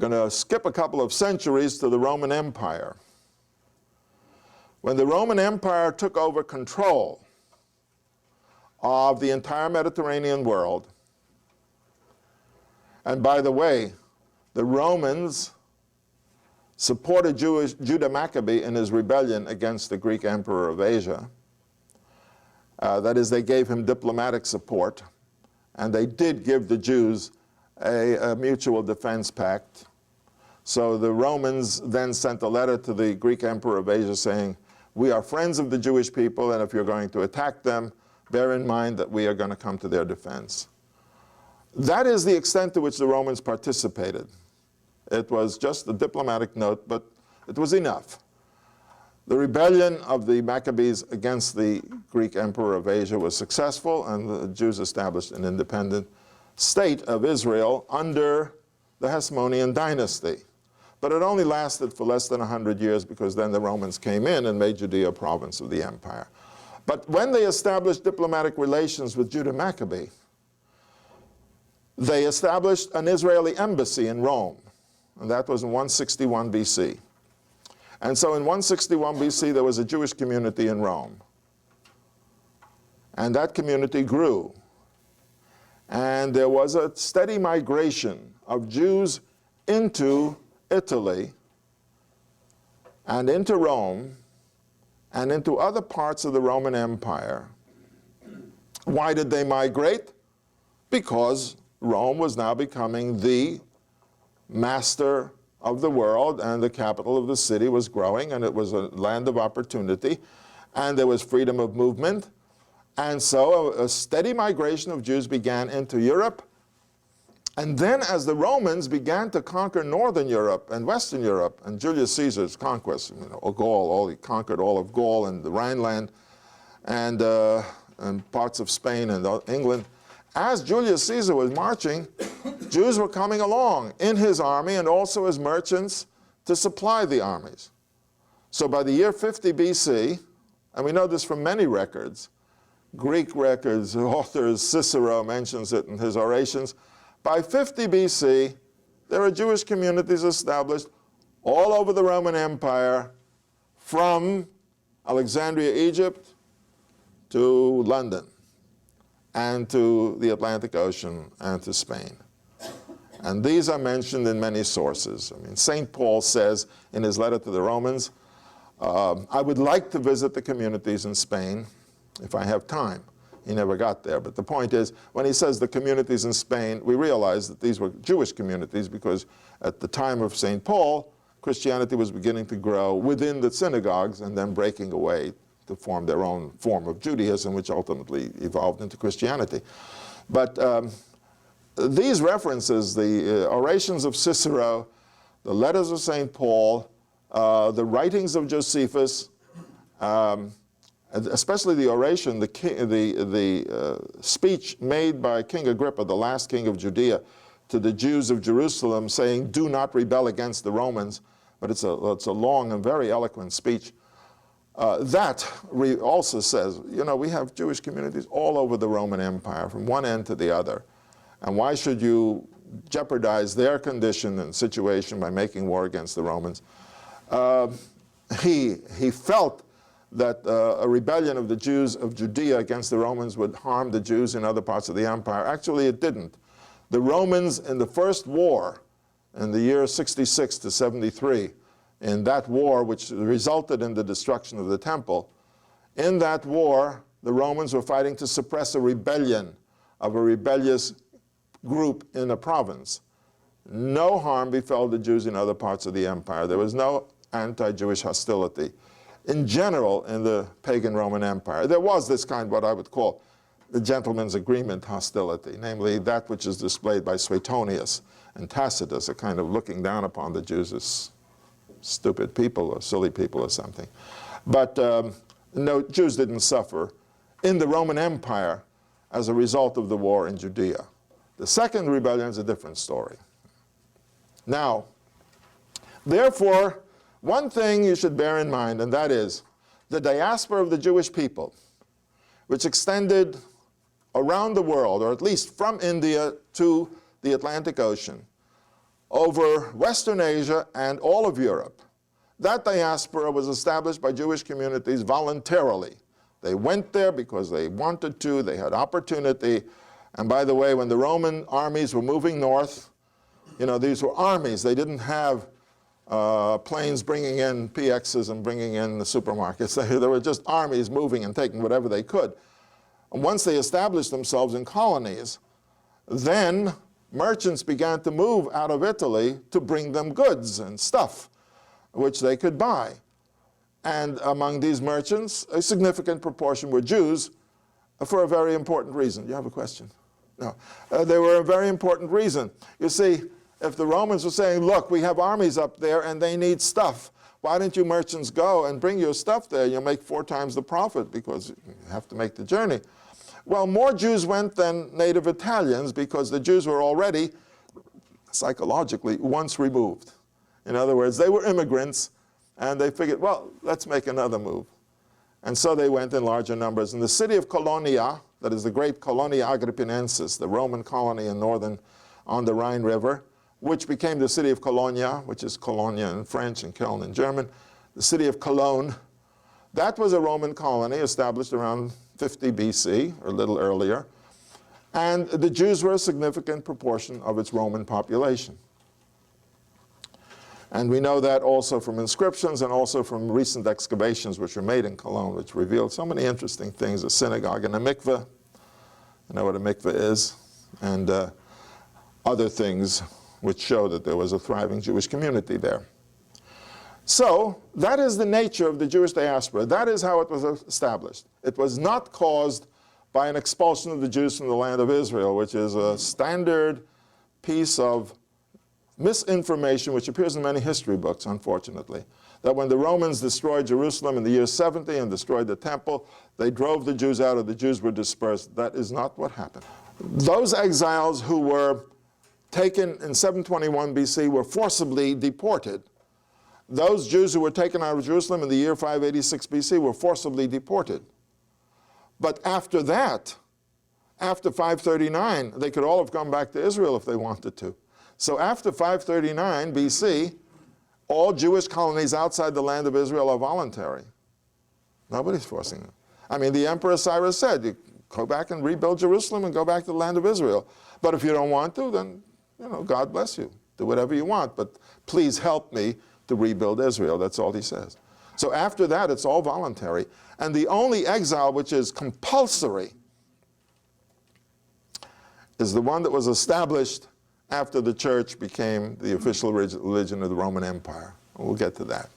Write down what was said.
Going to skip a couple of centuries to the Roman Empire. When the Roman Empire took over control of the entire Mediterranean world, and by the way, the Romans supported Judah Maccabee in his rebellion against the Greek emperor of Asia. That is, they gave him diplomatic support, and they did give the Jews a mutual defense pact. So the Romans then sent a letter to the Greek emperor of Asia saying, we are friends of the Jewish people, and if you're going to attack them, bear in mind that we are going to come to their defense. That is the extent to which the Romans participated. It was just a diplomatic note, but it was enough. The rebellion of the Maccabees against the Greek emperor of Asia was successful, and the Jews established an independent state of Israel under the Hasmonean dynasty. But it only lasted for less than 100 years, because then the Romans came in and made Judea a province of the empire. But when they established diplomatic relations with Judah Maccabee, they established an Israeli embassy in Rome, and that was in 161 BC. And so in 161 BC, there was a Jewish community in Rome. And that community grew. And there was a steady migration of Jews into Italy and into Rome and into other parts of the Roman Empire. Why did they migrate? Because Rome was now becoming the master of the world, and the capital of the city was growing, and it was a land of opportunity, and there was freedom of movement. And so a steady migration of Jews began into Europe. And then as the Romans began to conquer Northern Europe and Western Europe, and Julius Caesar's conquest, Gaul, he conquered all of Gaul and the Rhineland and parts of Spain and England. As Julius Caesar was marching, Jews were coming along in his army and also as merchants to supply the armies. So by the year 50 BC, and we know this from many records, Greek records, authors, Cicero mentions it in his orations, by 50 BC, there are Jewish communities established all over the Roman Empire, from Alexandria, Egypt, to London, and to the Atlantic Ocean, and to Spain. And these are mentioned in many sources. I mean, St. Paul says in his letter to the Romans, I would like to visit the communities in Spain if I have time. He never got there. But the point is, when he says the communities in Spain, we realize that these were Jewish communities, because at the time of St. Paul, Christianity was beginning to grow within the synagogues and then breaking away to form their own form of Judaism, which ultimately evolved into Christianity. But these references, the orations of Cicero, the letters of St. Paul, the writings of Josephus, especially the oration, the speech made by King Agrippa, the last king of Judea, to the Jews of Jerusalem, saying, do not rebel against the Romans. But it's a long and very eloquent speech. That also says, you know, we have Jewish communities all over the Roman Empire, from one end to the other. And why should you jeopardize their condition and situation by making war against the Romans? He felt that a rebellion of the Jews of Judea against the Romans would harm the Jews in other parts of the empire. Actually, it didn't. The Romans in the first war, in the year 66 to 73, in that war which resulted in the destruction of the temple, in that war, the Romans were fighting to suppress a rebellion of a rebellious group in a province. No harm befell the Jews in other parts of the empire. There was no anti-Jewish hostility. In general, in the pagan Roman Empire, there was this kind, what I would call the gentleman's agreement hostility, namely that which is displayed by Suetonius and Tacitus, a kind of looking down upon the Jews as stupid people or silly people or something. But no, Jews didn't suffer in the Roman Empire as a result of the war in Judea. The second rebellion is a different story. Now, therefore, one thing you should bear in mind, and that is the diaspora of the Jewish people, which extended around the world, or at least from India to the Atlantic Ocean, over Western Asia and all of Europe. That diaspora was established by Jewish communities voluntarily. They went there because they wanted to, they had opportunity. And by the way, when the Roman armies were moving north, you know, these were armies. They didn't have planes bringing in PXs and bringing in the supermarkets. They were just armies moving and taking whatever they could. And once they established themselves in colonies, then merchants began to move out of Italy to bring them goods and stuff which they could buy. And among these merchants, a significant proportion were Jews for a very important reason. You have a question? No. They were a very important reason. You see, if the Romans were saying, look, we have armies up there and they need stuff, why don't you merchants go and bring your stuff there? You'll make 4 times the profit because you have to make the journey. Well, more Jews went than native Italians because the Jews were already, psychologically, once removed. In other words, they were immigrants, and they figured, well, let's make another move. And so they went in larger numbers. In the city of Colonia, that is the great Colonia Agrippinensis, the Roman colony in northern, on the Rhine River, which became the city of Colonia, which is Colonia in French and Köln in German, the city of Cologne. That was a Roman colony established around 50 BC, or a little earlier. And the Jews were a significant proportion of its Roman population. And we know that also from inscriptions and also from recent excavations which were made in Cologne, which revealed so many interesting things, a synagogue and a mikveh. You know what a mikveh is, and other things which show that there was a thriving Jewish community there. So that is the nature of the Jewish diaspora. That is how it was established. It was not caused by an expulsion of the Jews from the land of Israel, which is a standard piece of misinformation which appears in many history books, unfortunately, that when the Romans destroyed Jerusalem in the year 70 and destroyed the temple, they drove the Jews out, or the Jews were dispersed. That is not what happened. Those exiles who were taken in 721 BC were forcibly deported. Those Jews who were taken out of Jerusalem in the year 586 BC were forcibly deported. But after that, after 539, they could all have gone back to Israel if they wanted to. So after 539 BC, all Jewish colonies outside the land of Israel are voluntary. Nobody's forcing them. I mean, the Emperor Cyrus said, you go back and rebuild Jerusalem and go back to the land of Israel. But if you don't want to, then, you know, God bless you. Do whatever you want, but please help me to rebuild Israel. That's all he says. So after that, it's all voluntary. And the only exile which is compulsory is the one that was established after the church became the official religion of the Roman Empire. We'll get to that.